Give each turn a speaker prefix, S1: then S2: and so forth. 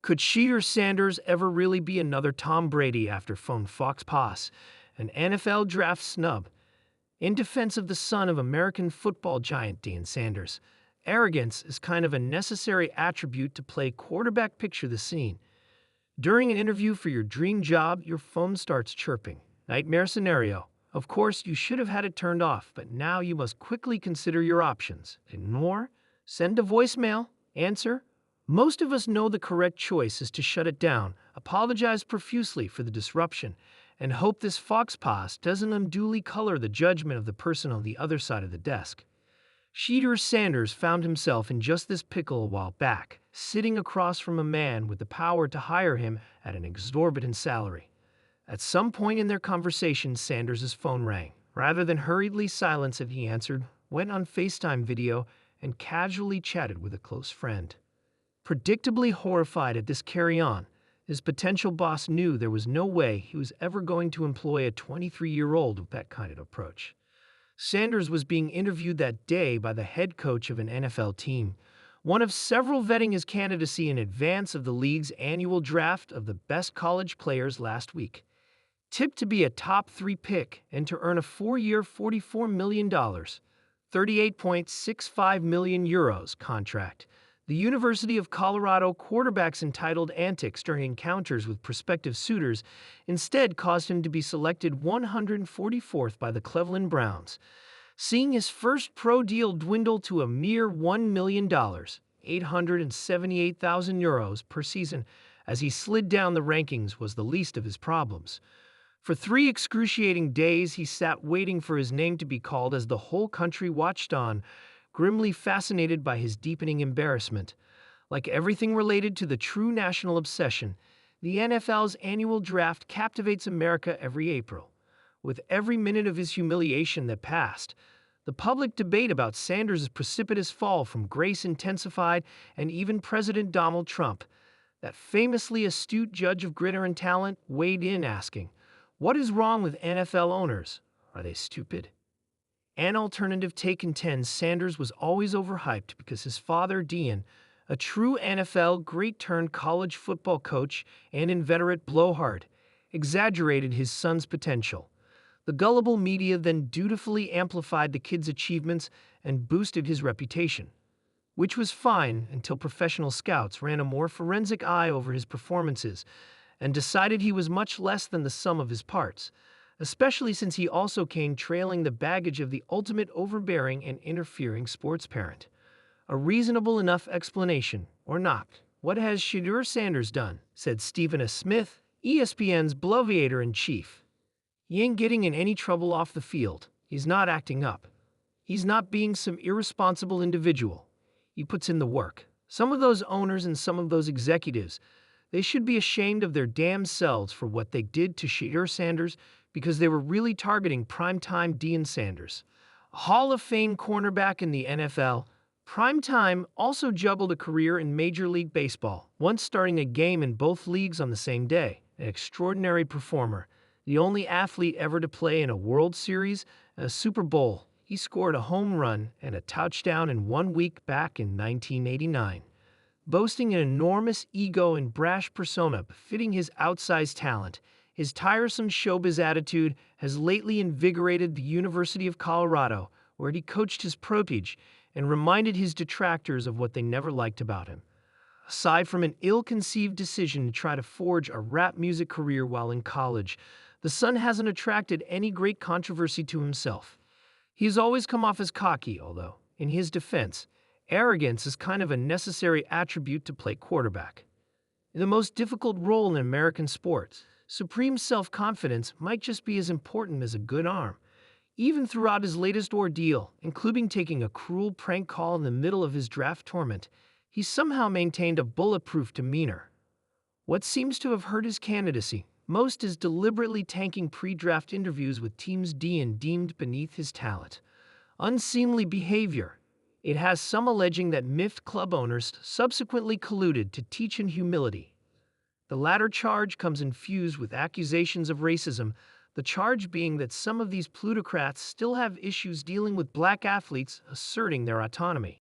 S1: Could Shedeur Sanders ever really be another Tom Brady after phone Fox Pass, an NFL draft snub? In defense of the son of American football giant Deion Sanders, arrogance is kind of a necessary attribute to play quarterback. Picture the scene. During an interview for your dream job, your phone starts chirping. Nightmare scenario. Of course, you should have had it turned off, but now you must quickly consider your options. Ignore, send a voicemail, answer. Most of us know the correct choice is to shut it down, apologize profusely for the disruption, and hope this fox pass doesn't unduly color the judgment of the person on the other side of the desk. Shedeur Sanders found himself in just this pickle a while back, sitting across from a man with the power to hire him at an exorbitant salary. At some point in their conversation, Sanders' phone rang. Rather than hurriedly silence it, he answered, went on FaceTime video, and casually chatted with a close friend. Predictably horrified at this carry-on, his potential boss knew there was no way he was ever going to employ a 23-year-old with that kind of approach. Sanders was being interviewed that day by the head coach of an NFL team, one of several vetting his candidacy in advance of the league's annual draft of the best college players last week. Tipped to be a top 3 pick and to earn a 4-year $44 million, 38.65 million euros contract, the University of Colorado quarterback's entitled antics during encounters with prospective suitors instead caused him to be selected 144th by the Cleveland Browns, seeing his first pro deal dwindle to a mere $1 million, 878,000 euros per season, as he slid down the rankings was the least of his problems. For 3 excruciating days, he sat waiting for his name to be called as the whole country watched on, grimly fascinated by his deepening embarrassment. Like everything related to the true national obsession, the NFL's annual draft captivates America every April. With every minute of his humiliation that passed, the public debate about Sanders' precipitous fall from grace intensified, and even President Donald Trump, that famously astute judge of grit and talent, weighed in asking, what is wrong with NFL owners? Are they stupid? An alternative take contends Sanders was always overhyped because his father, Deion, a true NFL great-turned-college football coach and inveterate blowhard, exaggerated his son's potential. The gullible media then dutifully amplified the kid's achievements and boosted his reputation, which was fine until professional scouts ran a more forensic eye over his performances and decided he was much less than the sum of his parts, especially since he also came trailing the baggage of the ultimate overbearing and interfering sports parent. A reasonable enough explanation, or not. What has Shedeur Sanders done? Said Stephen S. Smith, ESPN's bloviator-in-chief. He ain't getting in any trouble off the field. He's not acting up. He's not being some irresponsible individual. He puts in the work. Some of those owners and some of those executives, they should be ashamed of their damn selves for what they did to Shedeur Sanders because they were really targeting primetime Deion Sanders. A Hall of Fame cornerback in the NFL, Primetime also juggled a career in Major League Baseball, once starting a game in both leagues on the same day. An extraordinary performer, the only athlete ever to play in a World Series and a Super Bowl. He scored a home run and a touchdown in 1 week back in 1989. Boasting an enormous ego and brash persona befitting his outsized talent, his tiresome showbiz attitude has lately invigorated the University of Colorado, where he coached his protege and reminded his detractors of what they never liked about him. Aside from an ill-conceived decision to try to forge a rap music career while in college, the son hasn't attracted any great controversy to himself. He's always come off as cocky, although, in his defense, arrogance is kind of a necessary attribute to play quarterback. In the most difficult role in American sports, supreme self-confidence might just be as important as a good arm. Even throughout his latest ordeal, including taking a cruel prank call in the middle of his draft torment, he somehow maintained a bulletproof demeanor. What seems to have hurt his candidacy most is deliberately tanking pre-draft interviews with teams Deion deemed beneath his talent. Unseemly behavior. It has some alleging that miffed club owners subsequently colluded to teach him humility. The latter charge comes infused with accusations of racism, the charge being that some of these plutocrats still have issues dealing with black athletes asserting their autonomy.